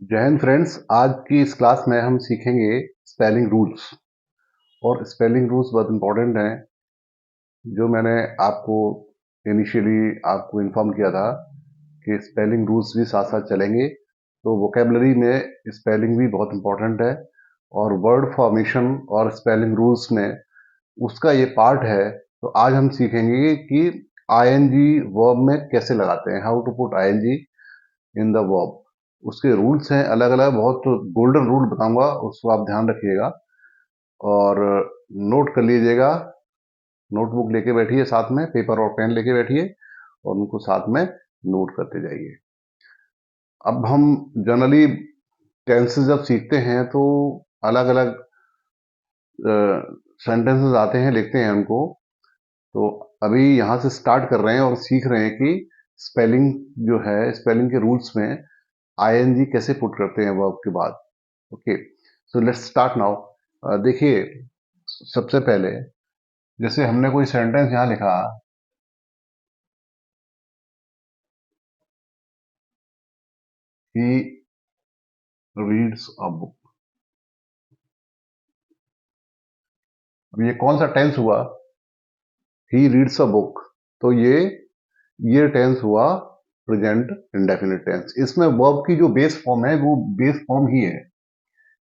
जय हिंद फ्रेंड्स। आज की इस क्लास में हम सीखेंगे स्पेलिंग रूल्स। और स्पेलिंग रूल्स बहुत इंपॉर्टेंट हैं, जो मैंने आपको इनिशियली आपको इन्फॉर्म किया था कि स्पेलिंग रूल्स भी साथ साथ चलेंगे। तो वोकेबलरी में स्पेलिंग भी बहुत इंपॉर्टेंट है, और वर्ड फॉर्मेशन और स्पेलिंग रूल्स में उसका ये पार्ट है। तो आज हम सीखेंगे कि आईएनजी वर्ब में कैसे लगाते हैं, how to put ING in the verb. उसके रूल्स हैं अलग अलग, बहुत गोल्डन रूल बताऊंगा, उसको आप ध्यान रखिएगा और नोट कर लीजिएगा। नोटबुक लेके बैठिए, साथ में पेपर और पेन लेके बैठिए और उनको साथ में नोट करते जाइए। अब हम जनरली टेंसेस जब सीखते हैं तो अलग अलग सेंटेंसेस आते हैं, लिखते हैं उनको। तो अभी यहाँ से स्टार्ट कर रहे हैं और सीख रहे हैं कि स्पेलिंग जो है, स्पेलिंग के रूल्स में आईएनजी कैसे पुट करते हैं वर्ब के बाद। Okay, so let's start now. देखिए, सबसे पहले जैसे हमने कोई सेंटेंस यहाँ लिखा, ही रीड्स अ बुक। अब ये कौन सा टेंस हुआ? He reads a book. तो ये टेंस हुआ प्रेजेंट इंडेफिनिट टेंस। इसमें वर्ब की जो बेस फॉर्म है वो बेस फॉर्म ही है।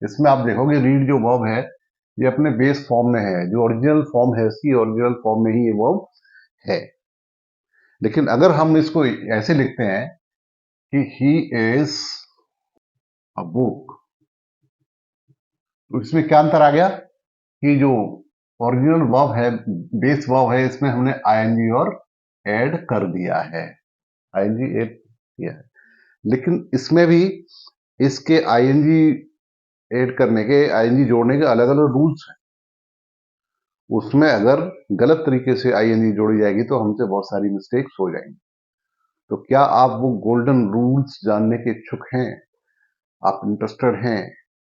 इसमें आप देखोगे रीड जो वर्ब है ये अपने बेस फॉर्म में है, जो ओरिजिनल फॉर्म है इसकी ओरिजिनल फॉर्म में ही ये वर्ब है। लेकिन अगर हम इसको ऐसे लिखते हैं कि ही इज अ बुक, तो इसमें क्या अंतर आ गया कि जो ओरिजिनल वर्ब है, बेस वर्ब है, इसमें हमने आईएनजी और ऐड कर दिया है, आईएनजी ऐड किया है। लेकिन इसमें भी इसके आईएनजी ऐड करने के, आईएनजी जोड़ने के अलग अलग रूल्स हैं। उसमें अगर गलत तरीके से आईएनजी जोड़ी जाएगी तो हमसे बहुत सारी मिस्टेक्स हो जाएंगी। तो क्या आप वो गोल्डन रूल्स जानने के इच्छुक हैं? आप इंटरेस्टेड हैं,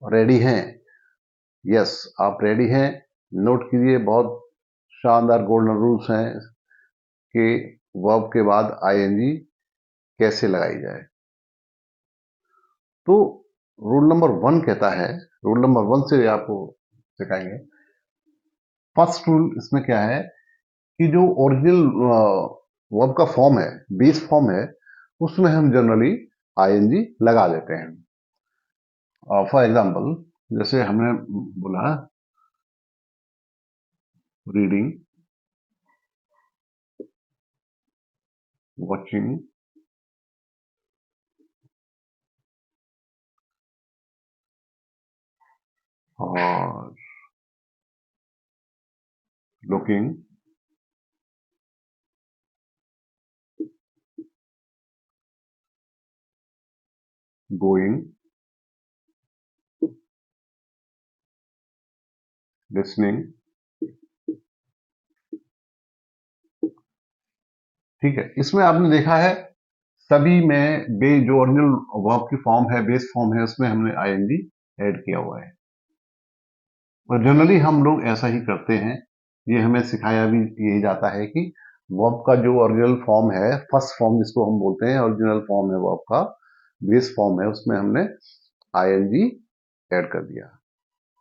रेडी हैं? यस, आप रेडी हैं? नोट कीजिए, बहुत शानदार गोल्डन रूल्स हैं कि वर्ब के बाद आईएनजी कैसे लगाई जाए। तो रूल नंबर 1 कहता है, रूल नंबर 1 से आपको सिखाएंगे। फर्स्ट रूल इसमें क्या है कि जो ओरिजिनल वर्ब का फॉर्म है, बेस फॉर्म है, उसमें हम जनरली आईएनजी लगा देते हैं। फॉर एग्जांपल, जैसे हमने बोला रीडिंग, वॉचिंग, और लुकिंग, गोइंग, लिसनिंग। ठीक है, इसमें आपने देखा है सभी में जो ओरिजिनल वर्ब की फॉर्म है, बेस फॉर्म है, उसमें हमने आईएनजी ऐड किया हुआ है। और जनरली हम लोग ऐसा ही करते हैं, ये हमें सिखाया भी यही जाता है कि वर्ब का जो ओरिजिनल फॉर्म है, फर्स्ट फॉर्म जिसको हम बोलते हैं, ओरिजिनल फॉर्म है वर्ब का, बेस फॉर्म है, उसमें हमने आईएनजी ऐड कर दिया।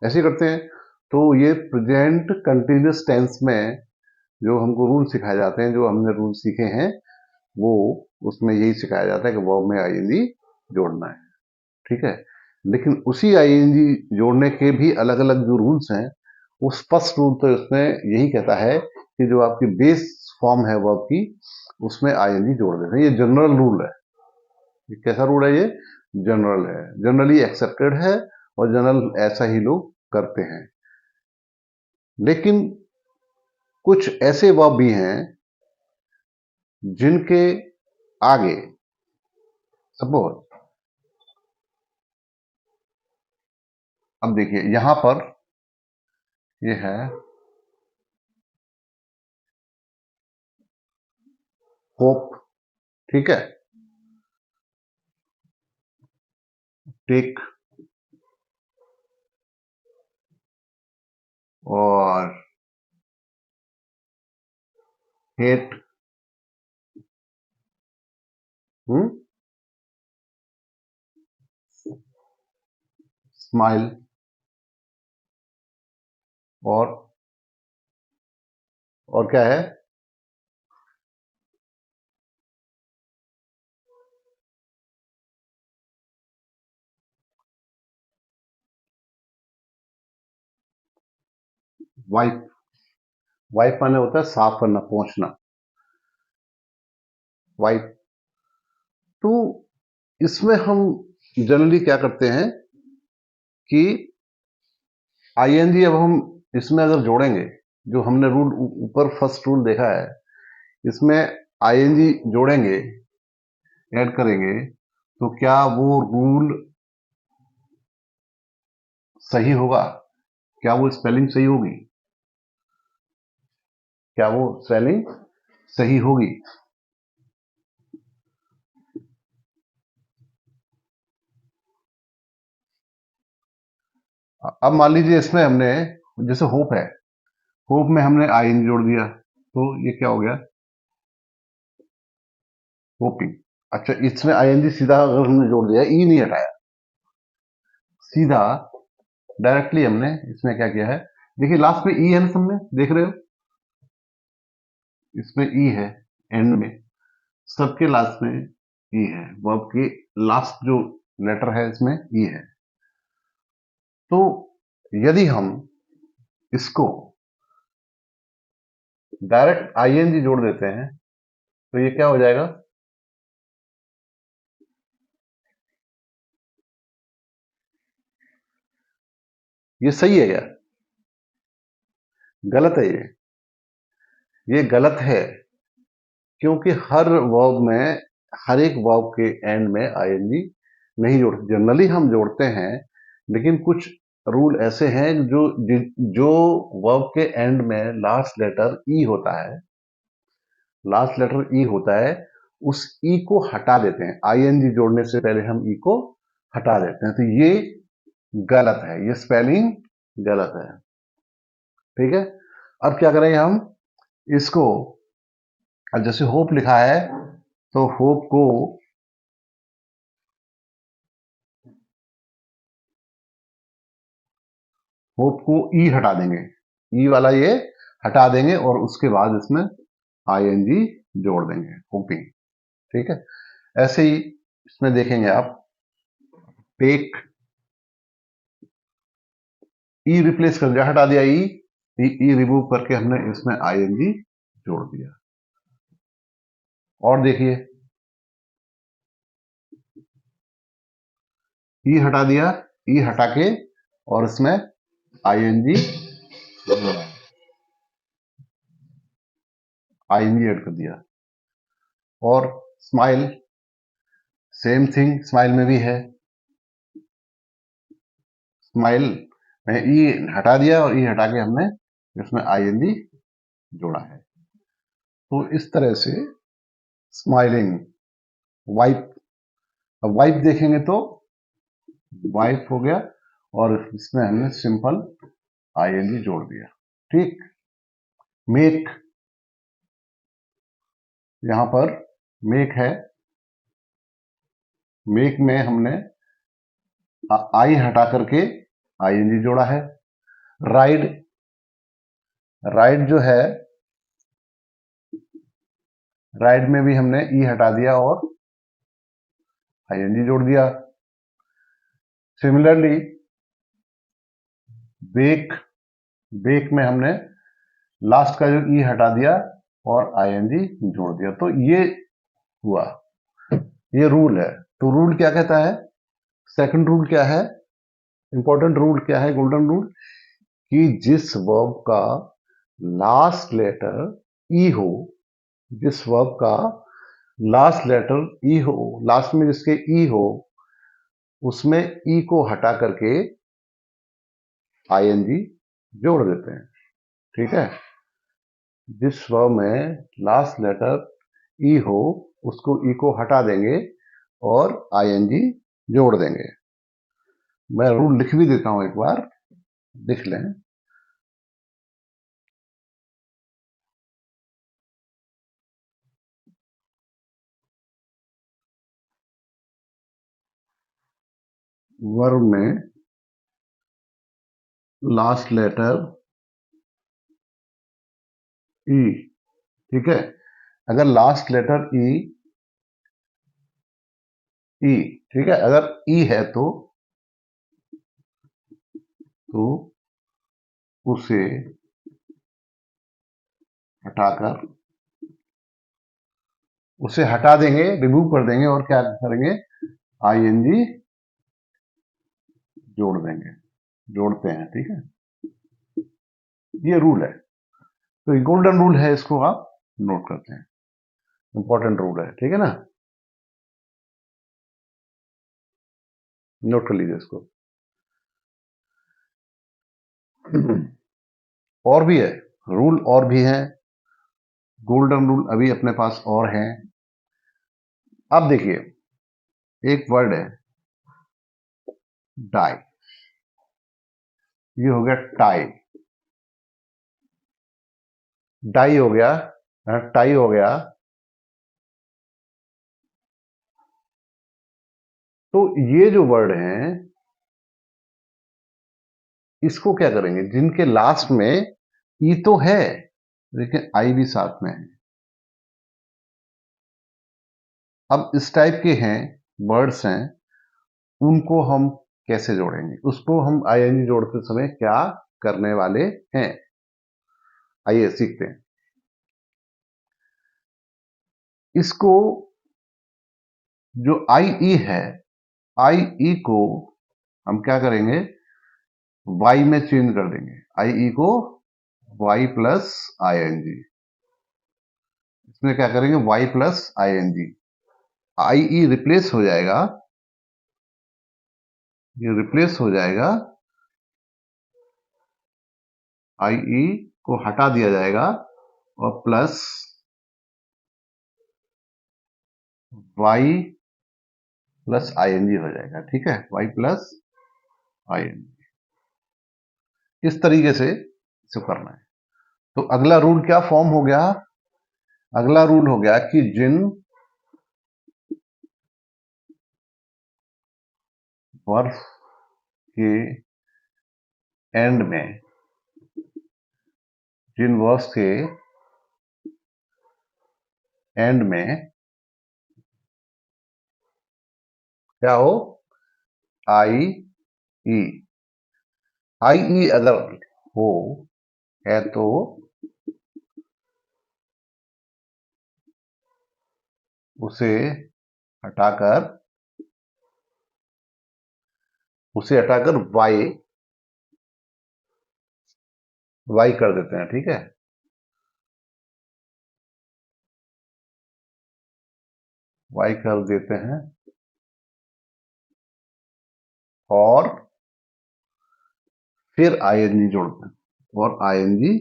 ऐसे करते हैं। तो ये प्रेजेंट कंटिन्यूअस टेंस में जो हमको रूल सिखाए जाते हैं, जो हमने रूल सीखे हैं, वो उसमें यही सिखाया जाता है कि वर्ब में आईएनजी जोड़ना है। ठीक है, लेकिन उसी आईएनजी जोड़ने के भी अलग अलग जो रूल्स हैं, उस फर्स्ट रूल तो इसमें यही कहता है कि जो आपकी बेस फॉर्म है वर्ब की, उसमें आईएनजी जोड़ देते हैं। ये जनरल रूल है। ये कैसा रूल है? ये जनरल है, जनरली एक्सेप्टेड है, और जनरल ऐसा ही लोग करते हैं। लेकिन कुछ ऐसे वर्ब भी हैं जिनके आगे, सपोज, अब देखिए यहां पर ये है होप। ठीक है, टेक, और हेट, स्माइल, और क्या है, वाइप। वाइप माने होता है साफ करना, पोंछना, वाइप। तो इसमें हम जनरली क्या करते हैं कि आईएनजी अब हम इसमें अगर जोड़ेंगे, जो हमने रूल ऊपर फर्स्ट रूल देखा है, इसमें आईएनजी जोड़ेंगे, ऐड करेंगे, तो क्या वो रूल सही होगा? क्या वो स्पेलिंग सही होगी? क्या वो स्पेलिंग सही होगी? अब मान लीजिए इसमें हमने, जैसे होप है, होप में हमने आईएनजी जोड़ दिया, तो ये क्या हो गया, होपिंग। अच्छा, इसमें आईएनजी सीधा अगर हमने जोड़ दिया, ई नहीं हटाया, सीधा डायरेक्टली हमने इसमें क्या किया है, देखिए लास्ट में ई है ना, सबने देख रहे हो, इसमें ई है एंड में, सबके लास्ट में ई है, वर्ब के लास्ट जो लेटर है इसमें ई है। तो यदि हम इसको डायरेक्ट आईएनजी जोड़ देते हैं, तो ये क्या हो जाएगा, ये सही है क्या? गलत है ये गलत है, क्योंकि हर वर्ब में, हर एक वर्ब के एंड में आईएनजी नहीं जोड़ते, जनरली हम जोड़ते हैं, लेकिन कुछ रूल ऐसे हैं जो जो वर्ब के एंड में लास्ट लेटर ई होता है, लास्ट लेटर ई होता है, उस ई को हटा देते हैं, आईएनजी जोड़ने से पहले हम ई को हटा देते हैं, तो ये गलत है, ये स्पेलिंग गलत है। ठीक है, अब क्या करेंगे हम इसको, अब जैसे होप लिखा है, तो होप को ई हटा देंगे, ई वाला ये हटा देंगे, और उसके बाद इसमें आईएनजी जोड़ देंगे, होपिंग। ठीक है, ऐसे ही इसमें देखेंगे आप, टेक, ई रिप्लेस कर दिया, हटा दिया ई, ई रिमूव करके हमने इसमें आईएनजी जोड़ दिया। और देखिए, ई हटा दिया, ई हटा के और इसमें आईएनजी जोड़ा, आईएनजी ऐड कर दिया। और स्माइल, सेम थिंग, स्माइल में भी है, स्माइल में ई हटा दिया और ई हटा के हमने इसमें आईएनजी जोड़ा है। तो इस तरह से स्माइलिंग, वाइप, अब वाइप देखेंगे तो वाइप हो गया, और इसमें हमने सिंपल आईएनजी जोड़ दिया। ठीक, मेक, यहां पर मेक है, मेक में हमने आई हटा करके आईएनजी जोड़ा है। राइड, राइड जो है, राइड में भी हमने ई हटा दिया और आईएनजी जोड़ दिया। सिमिलरली बेक, बेक में हमने लास्ट का जो ई हटा दिया और आईएनजी जोड़ दिया। तो ये हुआ, ये रूल है। तो रूल क्या कहता है, सेकंड रूल क्या है, इंपॉर्टेंट रूल क्या है, गोल्डन रूल, कि जिस वर्ब का लास्ट लेटर ई हो, जिस वर्ब का लास्ट लेटर ई हो, लास्ट में जिसके ई हो, उसमें ई को हटा करके आईएनजी जोड़ देते हैं। ठीक है, जिस वर्ब में लास्ट लेटर ई हो, उसको ई को हटा देंगे और आईएनजी जोड़ देंगे। मैं रूल लिख भी देता हूं, एक बार लिख लें। वर्ब में लास्ट लेटर ई, ठीक है। अगर लास्ट लेटर ई, ई, ठीक है, अगर ई है तो उसे हटाकर, उसे हटा देंगे, रिमूव कर देंगे और क्या करेंगे, आईएनजी जोड़ देंगे, जोड़ते हैं, ठीक है। ये रूल है, तो ये गोल्डन रूल है, इसको आप नोट करते हैं, इंपॉर्टेंट रूल है, ठीक है ना, नोट कर लीजिए इसको। और भी है रूल, और भी है, गोल्डन रूल अभी अपने पास और हैं। अब देखिए, एक वर्ड है डाई, ये हो गया टाई, डाई हो गया, टाई हो गया। तो ये जो वर्ड हैं, इसको क्या करेंगे, जिनके लास्ट में ई तो है लेकिन आई भी साथ में है। अब इस टाइप के हैं, वर्ड्स हैं, उनको हम कैसे जोड़ेंगे, उसको हम आईएनजी जोड़ते समय क्या करने वाले हैं, आइए सीखते हैं। इसको, जो आई ई है, आई ई को हम क्या करेंगे, वाई में चेंज कर देंगे, आई ई को Y plus I N G, इसमें क्या करेंगे, Y plus I N G, I E replace हो जाएगा, ये रिप्लेस हो जाएगा, आई ई को हटा दिया जाएगा और plus Y plus I N G हो जाएगा, ठीक है, Y plus I N G, इस तरीके से इसे करना है। तो अगला रूल क्या फॉर्म हो गया, अगला रूल हो गया कि जिन वर्ब के एंड में, जिन वर्ब्स के एंड में क्या हो, आई ई, आई ई अगर हो है तो उसे हटाकर, वाई, वाई कर देते हैं, ठीक है, वाई कर देते हैं और फिर आईएनजी जोड़ते हैं, और आईएनजी,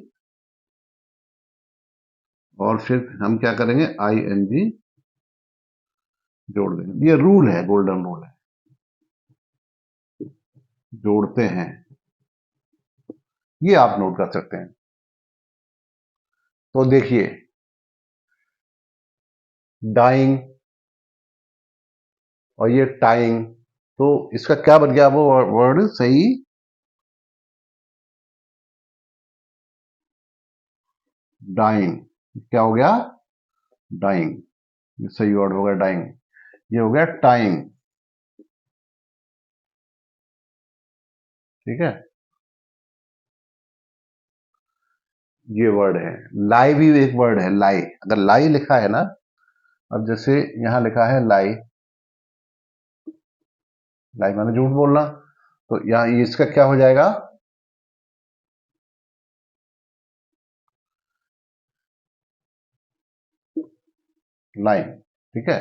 और फिर हम क्या करेंगे, आईएनजी जोड़ देंगे, ये रूल है, गोल्डन रूल है, जोड़ते हैं, ये आप नोट कर सकते हैं। तो देखिए, डाइंग और ये टाइंग, तो इसका क्या बन गया वो वर्ड सही, डाइंग, क्या हो गया, डाइंग, ये सही वर्ड हो गया डाइंग, ये हो गया टाइंग, ठीक है, ये वर्ड है। लाई भी एक वर्ड है, लाई, अगर लाई लिखा है ना, अब जैसे यहां लिखा है लाई, लाई माने झूठ बोलना, तो यहां ये इसका क्या हो जाएगा, लाइन, ठीक है,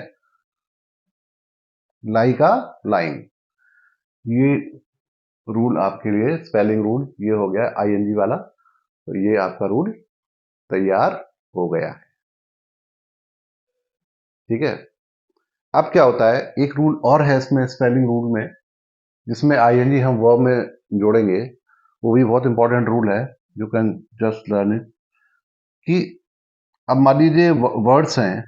लाई का लाइन, ये रूल आपके लिए, स्पेलिंग रूल ये हो गया आईएनजी वाला, तो ये आपका रूल तैयार हो गया है, ठीक है। अब क्या होता है, एक रूल और है इसमें, स्पेलिंग रूल में, जिसमें आईएनजी हम वर्ब में जोड़ेंगे, वो भी बहुत इंपॉर्टेंट रूल है, you can just learn it, कि अब मान लीजिए वर्ड्स हैं,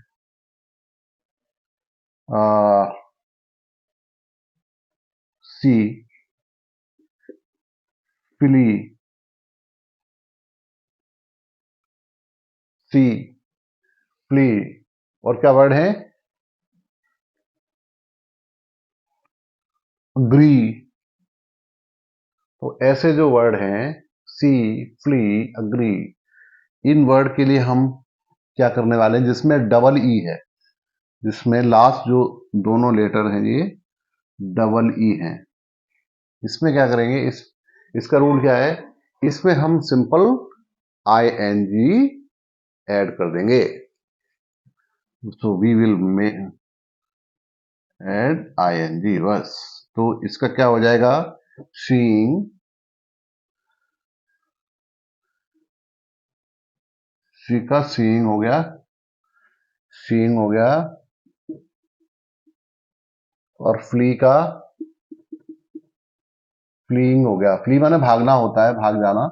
सी, फ्ली, सी, फ्ली, और क्या वर्ड है? अग्री। तो ऐसे जो वर्ड हैं, सी, फ्ली, अग्री, इन वर्ड के लिए हम क्या करने वाले हैं, जिसमें डबल ई है, जिसमें लास्ट जो दोनों लेटर हैं ये डबल ई हैं, इसमें क्या करेंगे, इसका रूल क्या है, इसमें हम simple I N G add कर देंगे। So we will add I N G, बस। तो इसका क्या हो जाएगा, सीइंग, सी का सीइंग हो गया, सीइंग हो गया, और फ्ली का फ्लीइंग हो गया। फ्ली माने भागना होता है, भाग जाना,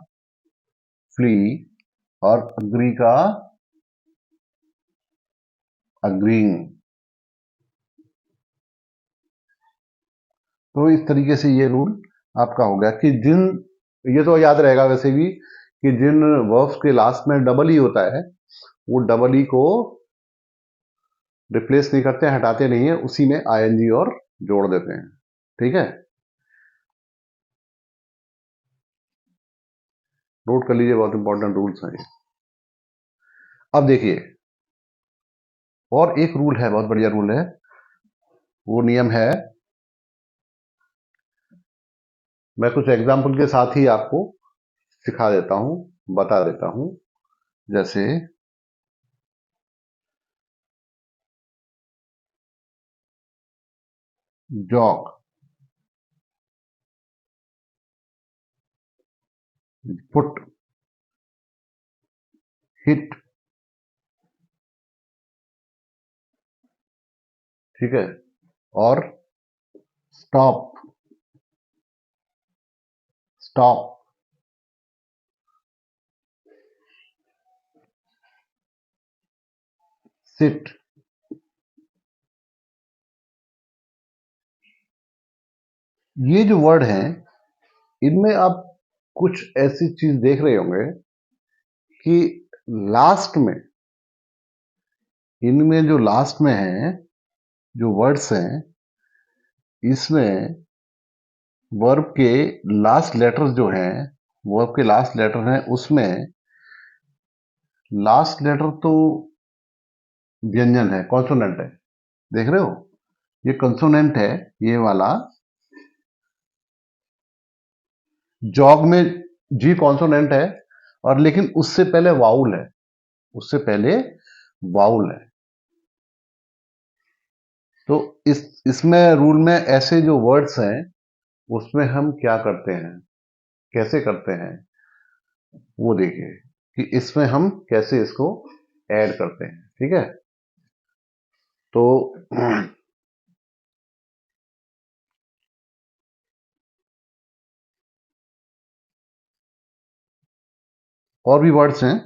फ्ली, और अग्री का अग्रीइंग। तो इस तरीके से ये रूल आपका हो गया कि जिन, ये तो याद रहेगा वैसे भी, कि जिन वर्ब्स के लास्ट में डबल ई होता है वो डबल ई को रिप्लेस नहीं करते, हटाते नहीं है, उसी में आईएनजी और जोड़ देते हैं। ठीक है, नोट कर लीजिए, बहुत इंपॉर्टेंट रूल्स हैं ये। अब देखिए, और एक रूल है, बहुत बढ़िया रूल है, वो नियम है, मैं कुछ एग्जाम्पल के साथ ही आपको सिखा देता हूं, बता देता हूं। जैसे जॉग, फुट, हिट, ठीक है, और स्टॉप, स्टॉप, सिट, ये जो वर्ड हैं, इनमें आप कुछ ऐसी चीज देख रहे होंगे कि लास्ट में, इनमें जो लास्ट में है, जो वर्ड्स हैं, इसमें वर्ब के लास्ट लेटर जो हैं, वर्ब के लास्ट लेटर हैं, उसमें लास्ट लेटर तो व्यंजन है, कॉन्सोनेंट है, देख रहे हो, ये कंसोनेंट है, ये वाला। जॉग में जी कॉन्सोनेंट है, और लेकिन उससे पहले वाउल है, उससे पहले वाउल है। तो इसमें रूल में ऐसे जो वर्ड्स हैं, उसमें हम क्या करते हैं, कैसे करते हैं, वो देखिए कि इसमें हम कैसे इसको ऐड करते हैं। ठीक है, तो और भी वर्ड्स हैं,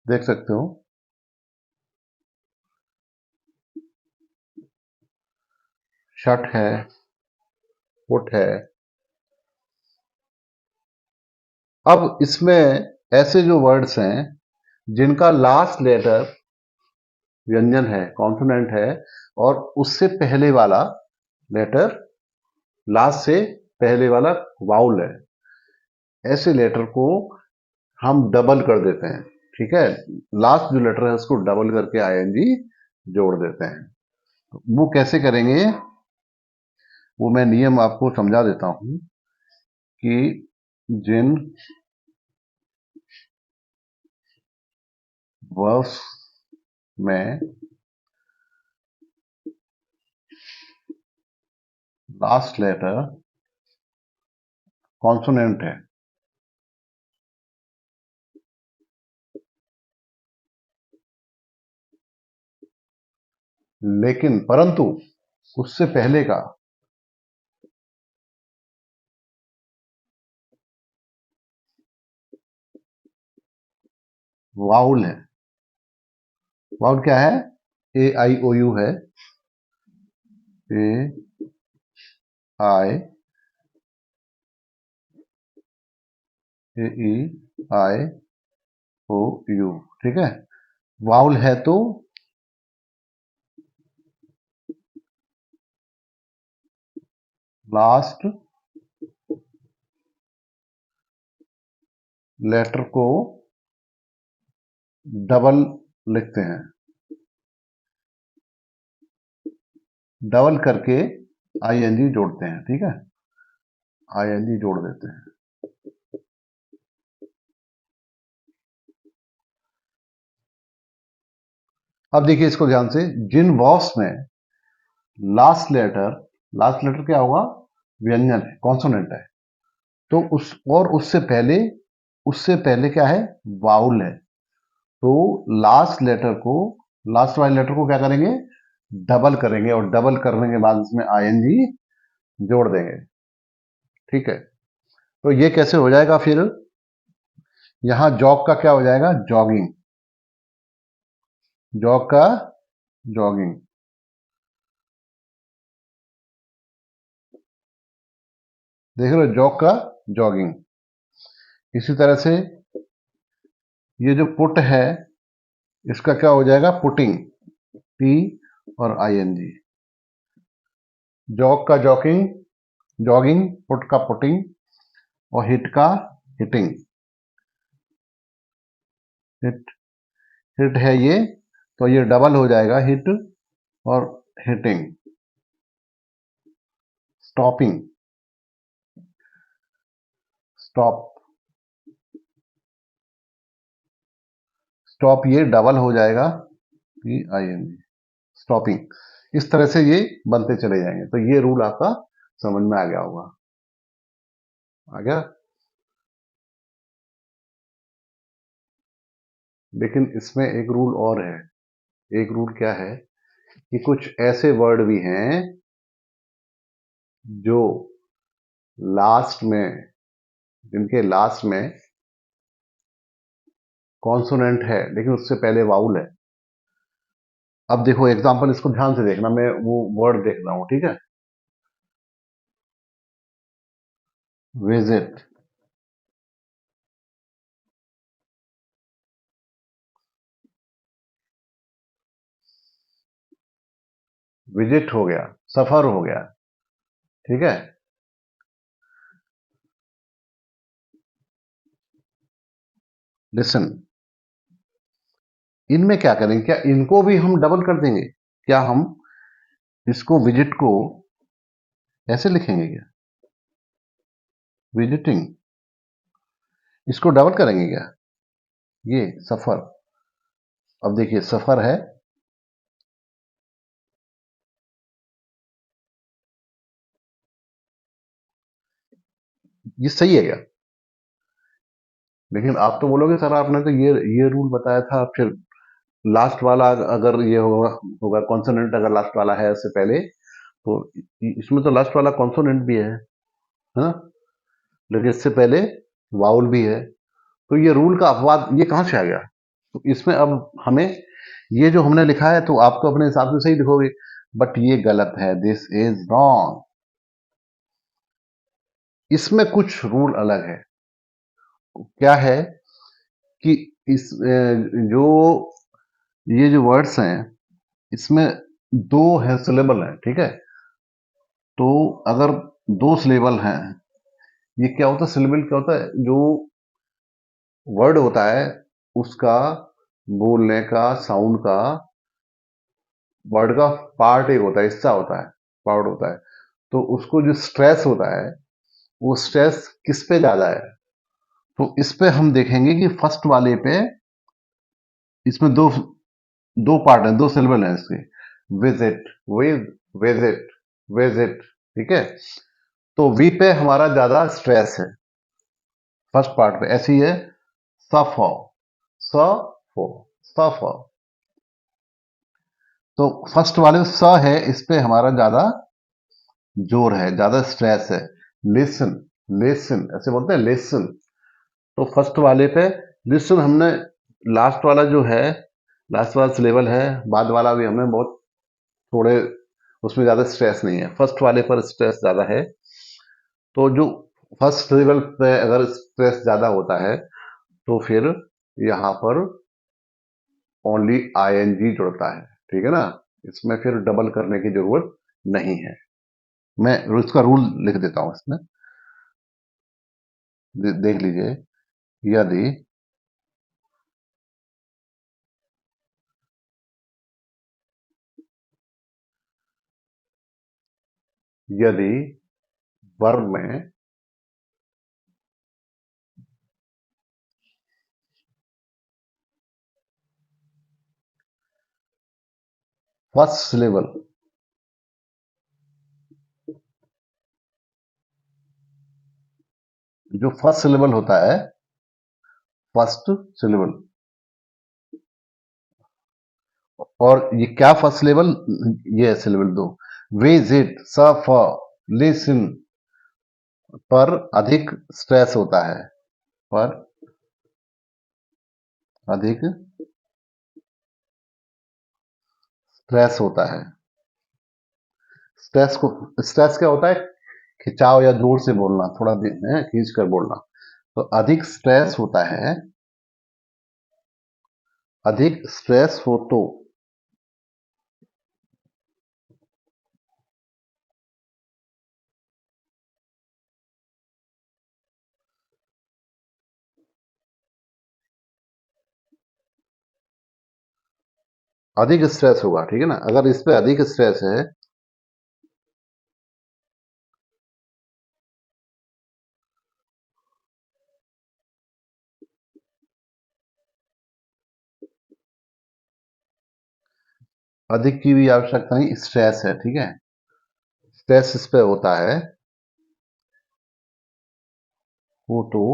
देख सकते हो, शट है, पुट है। अब इसमें ऐसे जो वर्ड्स हैं जिनका लास्ट लेटर व्यंजन है, कॉन्सोनेंट है, और उससे पहले वाला लेटर, लास्ट से पहले वाला वाउल है, ऐसे लेटर को हम डबल कर देते हैं। ठीक है, लास्ट जो लेटर है उसको डबल करके आईएनजी जोड़ देते हैं। वो कैसे करेंगे, वो मैं नियम आपको समझा देता हूं कि जिन वर्ब्स में लास्ट लेटर कॉन्सोनेंट है, लेकिन परंतु उससे पहले का वाउल है, वाउल क्या है, ए आई ओ यू है, ए आई ए ई आई ओ यू, ठीक है। वाउल है तो लास्ट लेटर को डबल लिखते हैं, डबल करके आईएनजी जोड़ते हैं, ठीक है, आईएनजी जोड़ देते हैं। अब देखिए इसको ध्यान से, जिन वर्ब्स में लास्ट लेटर क्या होगा, व्यंजन है, कॉन्सोनेंट है, तो उससे पहले क्या है, वाउल है, तो लास्ट वाले लेटर को क्या करेंगे, डबल करेंगे, और डबल करने के बाद इसमें आईएनजी जोड़ देंगे, ठीक है। तो ये कैसे हो जाएगा, फिर यहां जॉग का क्या हो जाएगा, जॉगिंग, जॉग का जॉगिंग, देख रहे हो, जॉग का जॉगिंग। इसी तरह से ये जो पुट है, इसका क्या हो जाएगा, पुटिंग, पी और आईएनजी, जॉग का जॉगिंग, जॉगिंग, पुट का पुटिंग, और हिट का हिटिंग, हिट, हिट है ये, तो ये डबल हो जाएगा, हिट और हिटिंग। स्टॉपिंग, स्टॉप, स्टॉप ये डबल हो जाएगा, P I N G, stopping. इस तरह से ये बनते चले जाएंगे। तो ये रूल आपका समझ में आ गया होगा, आ गया। लेकिन इसमें एक रूल और है। एक रूल क्या है कि कुछ ऐसे वर्ड भी हैं जो लास्ट में, जिनके लास्ट में कॉन्सोनेंट है लेकिन उससे पहले वाउल है। अब देखो एग्जांपल, इसको ध्यान से देखना, मैं वो वर्ड देख रहा हूं, ठीक है। विजिट, विजिट हो गया, सफर हो गया, ठीक है। लिसन, इनमें क्या करेंगे, क्या इनको भी हम डबल कर देंगे, क्या हम इसको विजिट को ऐसे लिखेंगे क्या, विजिटिंग, इसको डबल करेंगे क्या, ये सफर। अब देखिए सफर है, ये सही है क्या, लेकिन आप तो बोलोगे सर आपने तो ये रूल बताया था, फिर लास्ट वाला अगर ये होगा कॉन्सोनेंट, अगर लास्ट वाला है इससे पहले, तो इसमें तो लास्ट वाला कॉन्सोनेंट भी है ना, लेकिन इससे पहले वाउल भी है, तो ये रूल का अपवाद ये कहां से आ गया। तो इसमें अब हमें, ये जो हमने लिखा है तो आप तो अपने हिसाब से सही लिखोगे, बट ये गलत है, दिस इज रॉन्ग, इसमें कुछ रूल अलग है। क्या है कि इस जो ये जो वर्ड्स हैं, इसमें दो है सिलेबल है, ठीक है। तो अगर दो सिलेबल हैं, ये क्या होता है, सिलेबल क्या होता है, जो वर्ड होता है उसका बोलने का साउंड का, वर्ड का पार्ट एक होता है, हिस्सा होता है, पार्ट होता है। तो उसको जो स्ट्रेस होता है, वो स्ट्रेस किस पे ज्यादा है, तो इस पे हम देखेंगे कि फर्स्ट वाले पे, इसमें दो दो पार्ट हैं, दो सिलेबल हैं इसके, विजिट, विज, विजिट, विजिट, ठीक है। तो वी पे हमारा ज्यादा स्ट्रेस है, फर्स्ट पार्ट पे, ऐसी है सफो, सफो, सफो, तो फर्स्ट वाले स है, इस पे हमारा ज्यादा जोर है, ज्यादा स्ट्रेस है। लिसन, लिसन ऐसे बोलते हैं, लिसन, तो फर्स्ट वाले पे लिसन हमने, लास्ट वाला जो है, लास्ट वाला सिलेबल है, बाद वाला भी हमें बहुत थोड़े, उसमें ज्यादा स्ट्रेस नहीं है, फर्स्ट वाले पर स्ट्रेस ज्यादा है। तो जो फर्स्ट लेवल पे अगर स्ट्रेस ज्यादा होता है तो फिर यहाँ पर ओनली आईएनजी जुड़ता है, ठीक है ना। इसमें फिर डबल करने की जरूरत नहीं है। मैं इसका रूल लिख देता हूं इसमें, देख लीजिए। यदि यदि वर्ब में फर्स्ट सिलेबल, जो फर्स्ट सिलेबल होता है, फर्स्ट सिलेबल, और ये क्या फर्स्ट सिलेबल, ये सिलेबल दो, विजिट, सफ, लिसन पर अधिक स्ट्रेस होता है, पर अधिक स्ट्रेस होता है। स्ट्रेस क्या होता है? खिंचाव या जोर से बोलना, थोड़ा खींच कर बोलना। तो अधिक स्ट्रेस होता है, अधिक स्ट्रेस हो तो, अधिक स्ट्रेस होगा, ठीक है ना। अगर इस पे अधिक स्ट्रेस है, अधिक की भी आवश्यकता नहीं, स्ट्रेस है, ठीक है। स्ट्रेस इस पे होता है, वो तो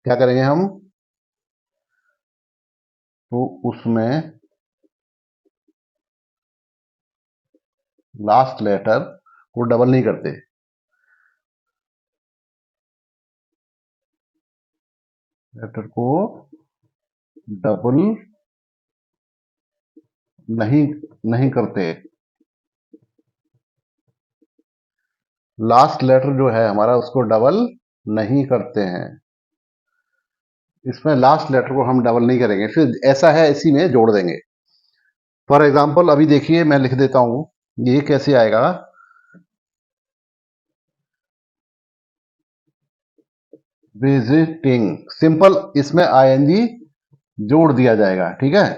क्या करेंगे हम, तो उसमें लास्ट लेटर को डबल नहीं करते, लेटर को डबल नहीं नहीं करते। लास्ट लेटर जो है हमारा, उसको डबल नहीं करते हैं। इसमें लास्ट लेटर को हम डबल नहीं करेंगे, फिर ऐसा है इसी में जोड़ देंगे। फॉर एग्जाम्पल अभी देखिए, मैं लिख देता हूं, ये कैसे आएगा। विजिटिंग, सिंपल, इसमें आईएनजी जोड़ दिया जाएगा, ठीक है।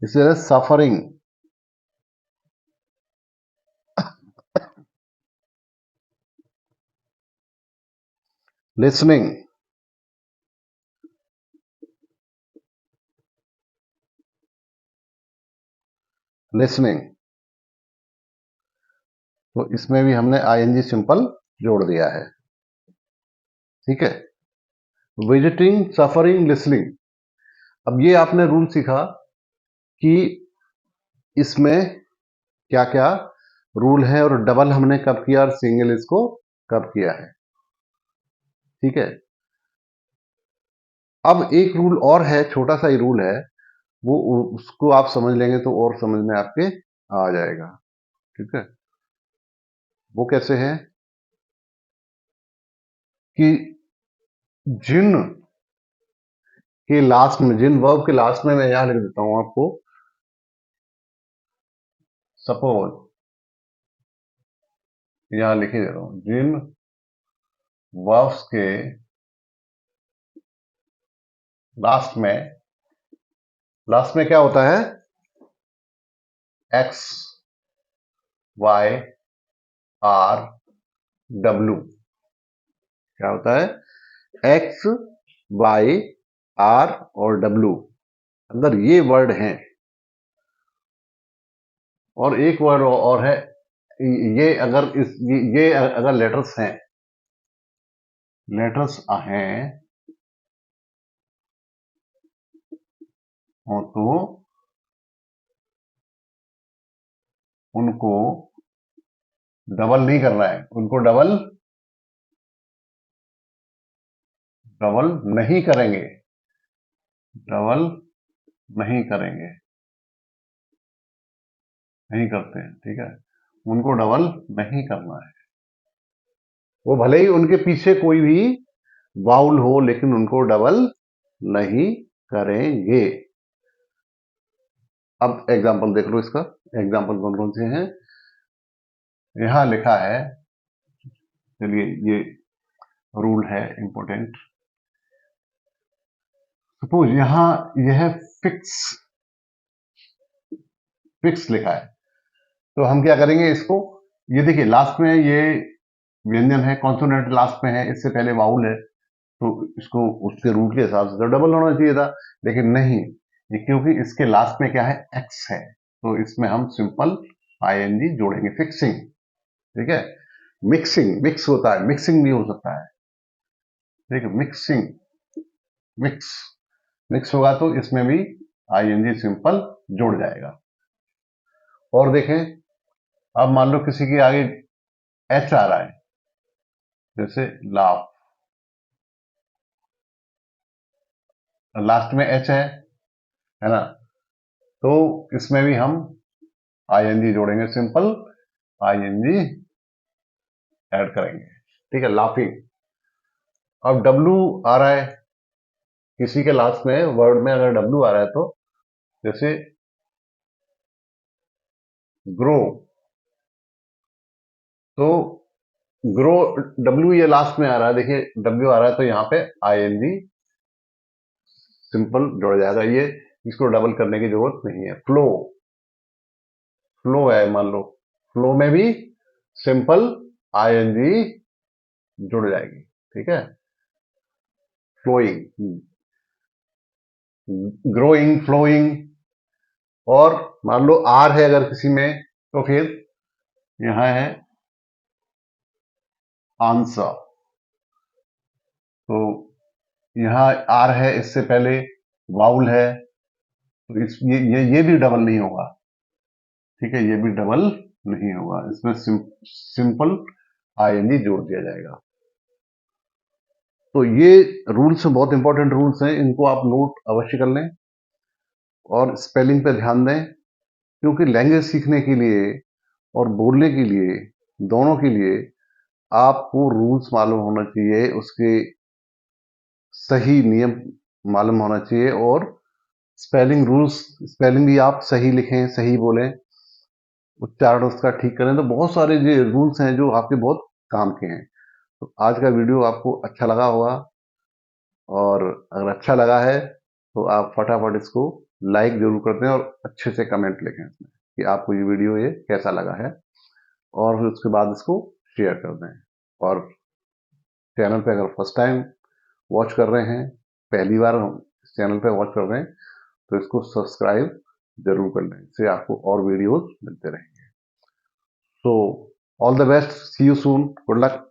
इससे सफरिंग, लिसनिंग, लिसनिंग, तो इसमें भी हमने आईएनजी सिंपल जोड़ दिया है, ठीक है। Visiting, suffering, listening. अब ये आपने रूल सीखा कि इसमें क्या क्या रूल है, और डबल हमने कब किया और सिंगल इसको कब किया है, ठीक है। अब एक रूल और है, छोटा सा ही रूल है, वो उसको आप समझ लेंगे तो और समझ में आपके आ जाएगा, ठीक है। वो कैसे है कि जिन के लास्ट में, जिन वर्ब के लास्ट में, मैं यहां लिख देता हूं आपको, सपोज, यहां लिख ही दे रहा हूं, जिन वर्ब्स के लास्ट में क्या होता है, एक्स, वाई, आर, डब्ल्यू, क्या होता है, एक्स, वाई, आर और डब्ल्यू, अगर ये वर्ड हैं, और एक वर्ड और है, ये अगर ये अगर लेटर्स हैं तो उनको डबल नहीं करना है, उनको डबल डबल नहीं करेंगे, डबल नहीं करेंगे, नहीं करते हैं, ठीक है। उनको डबल नहीं करना है। वो भले ही उनके पीछे कोई भी वाउल हो, लेकिन उनको डबल नहीं करेंगे। अब एग्जाम्पल देख लो इसका। एग्जाम्पल कौन कौन से हैं? यहां लिखा है, चलिए ये रूल है इंपॉर्टेंट। सपोज यहां यह फिक्स फिक्स लिखा है, तो हम क्या करेंगे इसको, ये देखिए लास्ट में ये व्यंजन है, कॉन्सोनेंट लास्ट में है, इससे पहले वाउल है, तो इसको उसके रूट के हिसाब से तो डबल होना चाहिए था, लेकिन नहीं, ये क्योंकि इसके लास्ट में क्या है, एक्स है, तो इसमें हम सिंपल आईएनजी जोड़ेंगे, फिक्सिंग। ठीक है, मिक्सिंग, मिक्स होता है, मिक्सिंग भी हो सकता है। ठीक है, मिक्सिंग, मिक्स, मिक्स होगा तो इसमें भी आईएनजी सिंपल जुड़ जाएगा। और देखें, अब मान लो किसी के आगे एच आ रहा है, जैसे लाफ, लास्ट में एच है ना, तो इसमें भी हम आईएनजी जोड़ेंगे, सिंपल आईएनजी ऐड करेंगे। ठीक है, लाफिंग। अब डब्लू आ रहा है किसी के लास्ट में, वर्ड में अगर डब्लू आ रहा है तो जैसे ग्रो, तो ग्रो डब्ल्यू ये लास्ट में आ रहा है, देखिए डब्ल्यू आ रहा है तो यहाँ पे आईएनजी सिंपल जुड़ जाएगा, ये इसको डबल करने की जरूरत नहीं है। फ्लो, फ्लो है मान लो, फ्लो में भी सिंपल आईएनजी जुड़ जाएगी। ठीक है, फ्लोइंग, ग्रोइंग, फ्लोइंग। और मान लो आर है अगर किसी में, तो फिर यहां है आंसर, तो यहां आर है, इससे पहले वाउल है, तो इस ये भी डबल नहीं होगा। ठीक है, ये भी डबल नहीं होगा, इसमें सिंपल आईएनजी जोड़ दिया जाएगा। तो ये रूल्स बहुत इंपॉर्टेंट रूल्स हैं, इनको आप नोट अवश्य कर लें और स्पेलिंग पे ध्यान दें, क्योंकि लैंग्वेज सीखने के लिए और बोलने के लिए, दोनों के लिए आपको रूल्स मालूम होना चाहिए, उसके सही नियम मालूम होना चाहिए, और स्पेलिंग रूल्स, स्पेलिंग भी आप सही लिखें, सही बोलें, उच्चारण उसका ठीक करें, तो बहुत सारे ये रूल्स हैं जो आपके बहुत काम के हैं। तो आज का वीडियो आपको अच्छा लगा होगा, और अगर अच्छा लगा है तो आप फटाफट इसको लाइक जरूर कर दें और अच्छे से कमेंट लिखें इसमें कि आपको ये वीडियो ये कैसा लगा है, और फिर उसके बाद इसको शेयर कर दें। और चैनल पे अगर फर्स्ट टाइम वॉच कर रहे हैं, पहली बार इस चैनल पे वॉच कर रहे हैं, तो इसको सब्सक्राइब जरूर कर लें, इससे आपको और वीडियोस मिलते रहेंगे। So all the best, see you soon, good luck.